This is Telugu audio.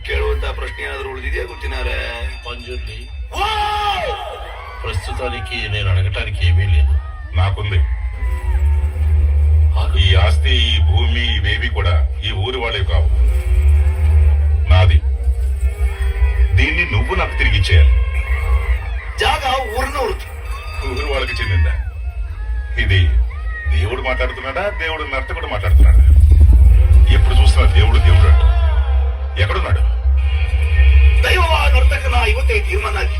ಕೇಳುವಂತ ಪ್ರಶ್ನೆ ಏನಾದ್ರು ಉಳಿದಿದೆಯಾ ಗೊತ್ತಿನಾರೆ? మంజుర్లి ప్రస్తుతానికి నేను అడగటానికి ఏమీ లేదు. నాకుంది. ఈ ఆస్తి, ఈ భూమి, ఇవేవి కూడా ఈ ఊరి వాళ్ళే కావు, నాది. దీన్ని నువ్వు నాకు తిరిగిచ్చేయాలి. జాగా ఊరినూరు ఊరి వాళ్ళకి చెందిందా? ఇది దేవుడు మాట్లాడుతున్నాడా, దేవుడు నర్తకుడు మాట్లాడుతున్నాడా? ఎప్పుడు చూస్తున్నా దేవుడు దేవుడు అంట. ఎక్కడున్నాడు? ದೈವ ನರ್ತಕನ ಇವತ್ತೇ ತೀರ್ಮಾನ ಆಗಿ